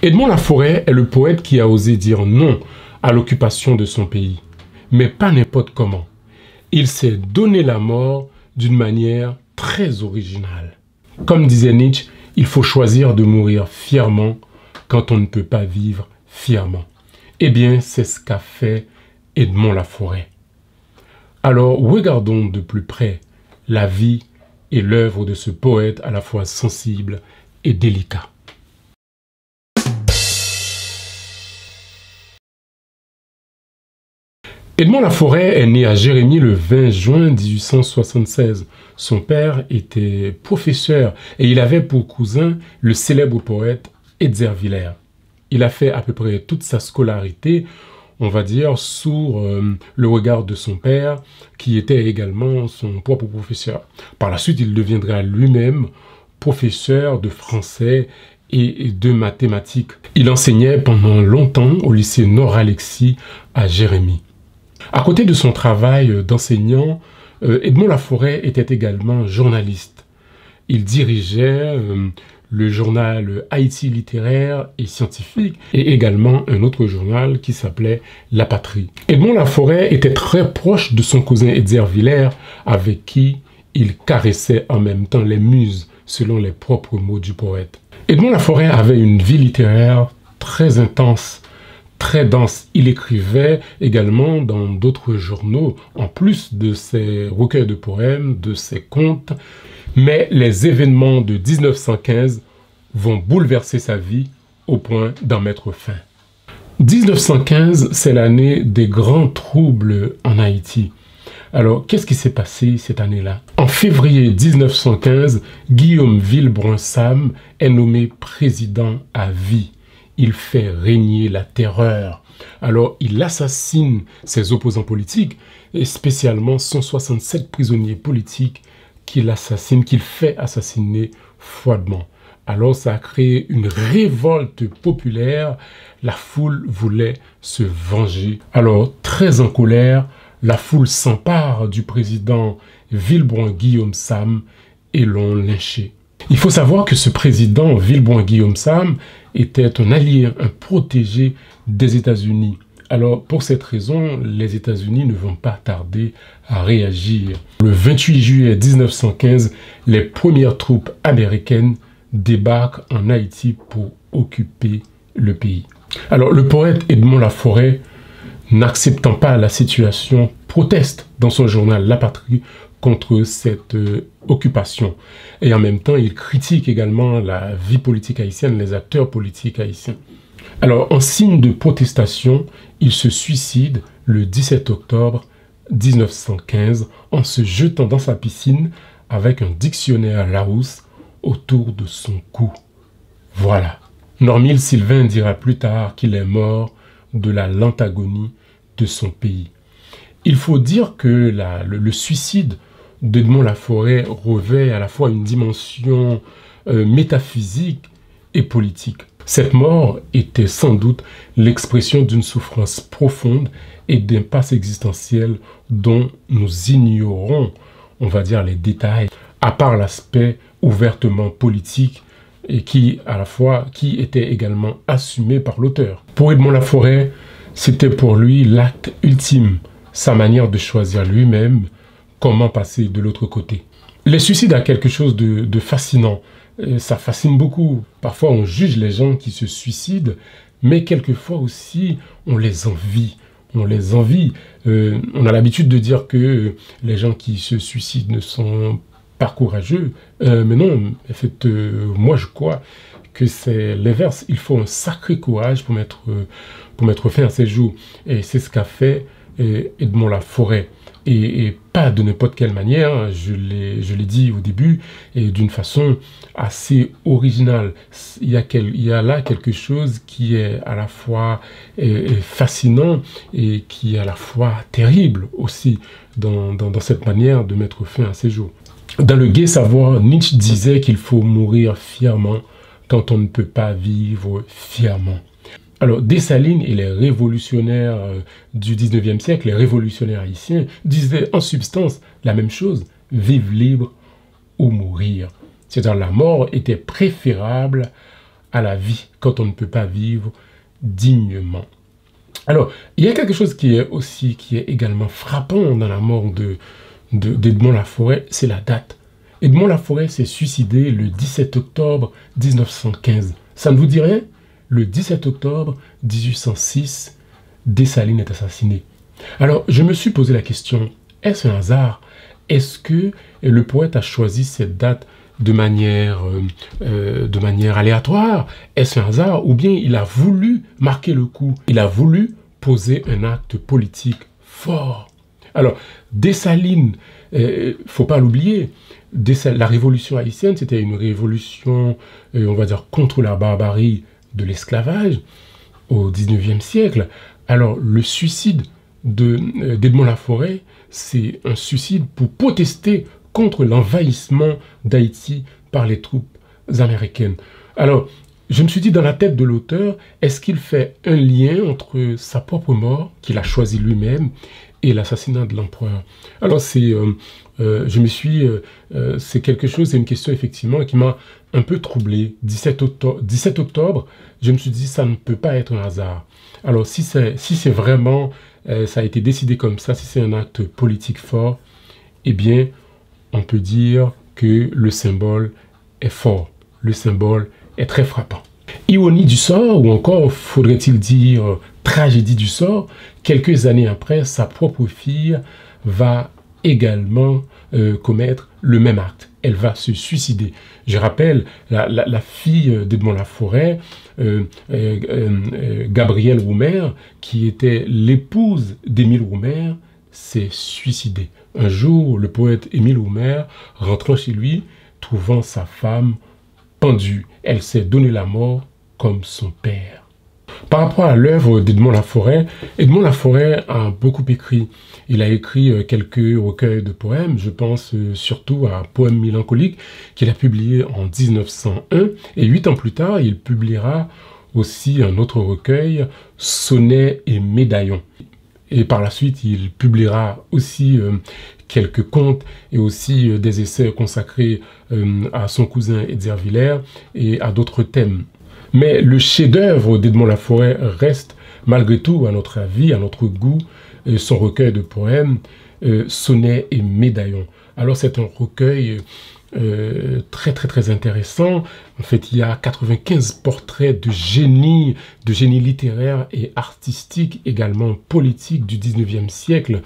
Edmond Laforêt est le poète qui a osé dire non à l'occupation de son pays, mais pas n'importe comment. Il s'est donné la mort d'une manière très originale. Comme disait Nietzsche, il faut choisir de mourir fièrement quand on ne peut pas vivre fièrement. Eh bien, c'est ce qu'a fait Edmond Laforêt. Alors, regardons de plus près la vie et l'œuvre de ce poète à la fois sensible et délicat. Edmond Laforêt est né à Jérémie le 20 juin 1876. Son père était professeur et il avait pour cousin le célèbre poète Edzard. Il a fait à peu près toute sa scolarité, on va dire, sous le regard de son père, qui était également son propre professeur. Par la suite, il deviendra lui-même professeur de français et de mathématiques. Il enseignait pendant longtemps au lycée Nord-Alexis à Jérémie. À côté de son travail d'enseignant, Edmond Laforêt était également journaliste. Il dirigeait le journal Haïti littéraire et scientifique et également un autre journal qui s'appelait La Patrie. Edmond Laforêt était très proche de son cousin Edzard avec qui il caressait en même temps les muses, selon les propres mots du poète. Edmond Laforêt avait une vie littéraire très intense, très dense. Il écrivait également dans d'autres journaux, en plus de ses recueils de poèmes, de ses contes. Mais les événements de 1915 vont bouleverser sa vie au point d'en mettre fin. 1915, c'est l'année des grands troubles en Haïti. Alors, qu'est-ce qui s'est passé cette année-là? En février 1915, Guillaume Villebrun-Sam est nommé président à vie. Il fait régner la terreur. Alors, il assassine ses opposants politiques, et spécialement 167 prisonniers politiques qu'il fait assassiner froidement. Alors, ça a créé une révolte populaire. La foule voulait se venger. Alors, très en colère, la foule s'empare du président Villebrun-Guillaume-Sam et l'ont lynché. Il faut savoir que ce président Villebrun-Guillaume-Sam était un allié, un protégé des États-Unis. Alors, pour cette raison, les États-Unis ne vont pas tarder à réagir. Le 28 juillet 1915, les premières troupes américaines débarquent en Haïti pour occuper le pays. Alors, le poète Edmond Laforêt, n'acceptant pas la situation, proteste dans son journal La Patrie contre cette occupation. Et en même temps, il critique également la vie politique haïtienne, les acteurs politiques haïtiens. Alors, en signe de protestation, il se suicide le 17 octobre 1915 en se jetant dans sa piscine avec un dictionnaire Larousse autour de son cou. Voilà. Normile Sylvain dira plus tard qu'il est mort de la lente agonie de son pays. Il faut dire que le suicide d'Edmond Laforêt revêt à la fois une dimension métaphysique et politique. Cette mort était sans doute l'expression d'une souffrance profonde et d'impasse existentielle dont nous ignorons, on va dire, les détails, à part l'aspect ouvertement politique et qui était également assumé par l'auteur. Pour Edmond Laforêt, c'était pour lui l'acte ultime, sa manière de choisir lui-même comment passer de l'autre côté. Les suicides a quelque chose de fascinant. Ça fascine beaucoup. Parfois, on juge les gens qui se suicident, mais quelquefois aussi, on les envie. On les envie. On a l'habitude de dire que les gens qui se suicident ne sont pas courageux. Mais non, en fait, moi, je crois que c'est l'inverse. Il faut un sacré courage pour mettre fin à ses jours. Et c'est ce qu'a fait Edmond Laforêt. Et pas de n'importe quelle manière, je l'ai dit au début, et d'une façon assez originale. Il y a là quelque chose qui est à la fois fascinant et qui est à la fois terrible aussi dans cette manière de mettre fin à ses jours. Dans le Gai Savoir, Nietzsche disait qu'il faut mourir fièrement quand on ne peut pas vivre fièrement. Alors, Dessalines et les révolutionnaires du 19e siècle, les révolutionnaires haïtiens, disaient en substance la même chose, vivre libre ou mourir. C'est-à-dire la mort était préférable à la vie quand on ne peut pas vivre dignement. Alors, il y a quelque chose qui est également frappant dans la mort d'Edmond Laforêt, c'est la date. Edmond Laforêt s'est suicidé le 17 octobre 1915. Ça ne vous dit rien? Le 17 octobre 1806, Dessalines est assassiné. Alors, je me suis posé la question, est-ce un hasard? Est-ce que le poète a choisi cette date de manière aléatoire? Est-ce un hasard? Ou bien il a voulu marquer le coup? Il a voulu poser un acte politique fort. Alors, Dessalines, faut pas l'oublier, la révolution haïtienne, c'était une révolution, on va dire, contre la barbarie de l'esclavage au 19e siècle. Alors, le suicide d'Edmond Laforêt, c'est un suicide pour protester contre l'envahissement d'Haïti par les troupes américaines. Alors, je me suis dit, dans la tête de l'auteur, est-ce qu'il fait un lien entre sa propre mort, qu'il a choisi lui-même, et l'assassinat de l'empereur? Alors, c'est quelque chose, c'est une question effectivement qui m'a un peu troublé. 17 octobre, je me suis dit, ça ne peut pas être un hasard. Alors, si c'est vraiment, ça a été décidé comme ça, si c'est un acte politique fort, eh bien, on peut dire que le symbole est fort. Le symbole est très frappant. Ironie du sort, ou encore, faudrait-il dire, tragédie du sort, quelques années après, sa propre fille va également commettre le même acte. Elle va se suicider. Je rappelle, la fille d'Edmond Laforêt, Gabrielle Roumer, qui était l'épouse d'Émile Roumer, s'est suicidée. Un jour, le poète Émile Roumer, rentrant chez lui, trouvant sa femme pendue, elle s'est donné la mort comme son père. Par rapport à l'œuvre d'Edmond Laforêt a beaucoup écrit. Il a écrit quelques recueils de poèmes, je pense surtout à Poèmes mélancoliques, qu'il a publié en 1901. Et 8 ans plus tard, il publiera aussi un autre recueil, Sonnets et médaillons. Et par la suite, il publiera aussi quelques contes et aussi des essais consacrés à son cousin Edzer Villers et à d'autres thèmes. Mais le chef-d'œuvre d'Edmond Laforêt reste, malgré tout, à notre avis, à notre goût, son recueil de poèmes, Sonnets et médaillons. Alors c'est un recueil très intéressant. En fait, il y a 95 portraits de génie littéraire et artistique, également politique du 19e siècle.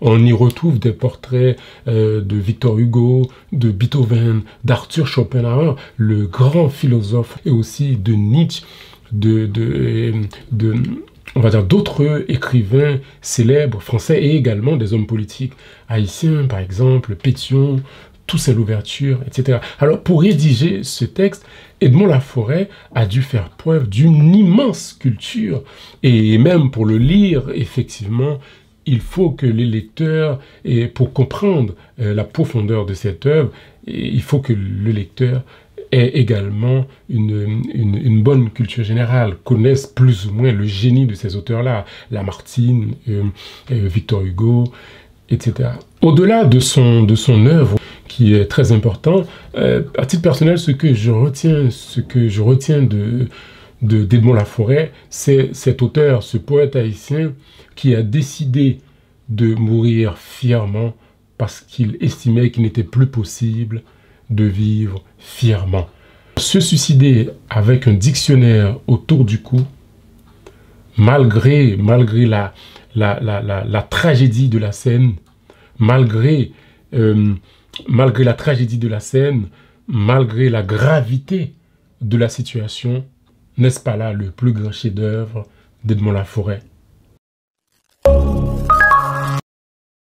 On y retrouve des portraits de Victor Hugo, de Beethoven, d'Arthur Schopenhauer, le grand philosophe, et aussi de Nietzsche, on va dire d'autres écrivains célèbres français et également des hommes politiques haïtiens, par exemple Pétion, Toussaint Louverture, etc. Alors, pour rédiger ce texte, Edmond Laforêt a dû faire preuve d'une immense culture. Et même pour le lire, effectivement, il faut que les lecteurs, et pour comprendre la profondeur de cette œuvre, il faut que le lecteur ait également une bonne culture générale, connaisse plus ou moins le génie de ces auteurs-là, Lamartine, Victor Hugo, etc. Au-delà de son œuvre, qui est très important, à titre personnel, ce que je retiens d'Edmond Laforêt, c'est cet auteur, ce poète haïtien, qui a décidé de mourir fièrement parce qu'il estimait qu'il n'était plus possible de vivre fièrement. Se suicider avec un dictionnaire autour du cou, malgré la tragédie de la scène, malgré la tragédie de la scène, malgré la gravité de la situation, n'est-ce pas là le plus grand chef-d'œuvre d'Edmond Laforêt?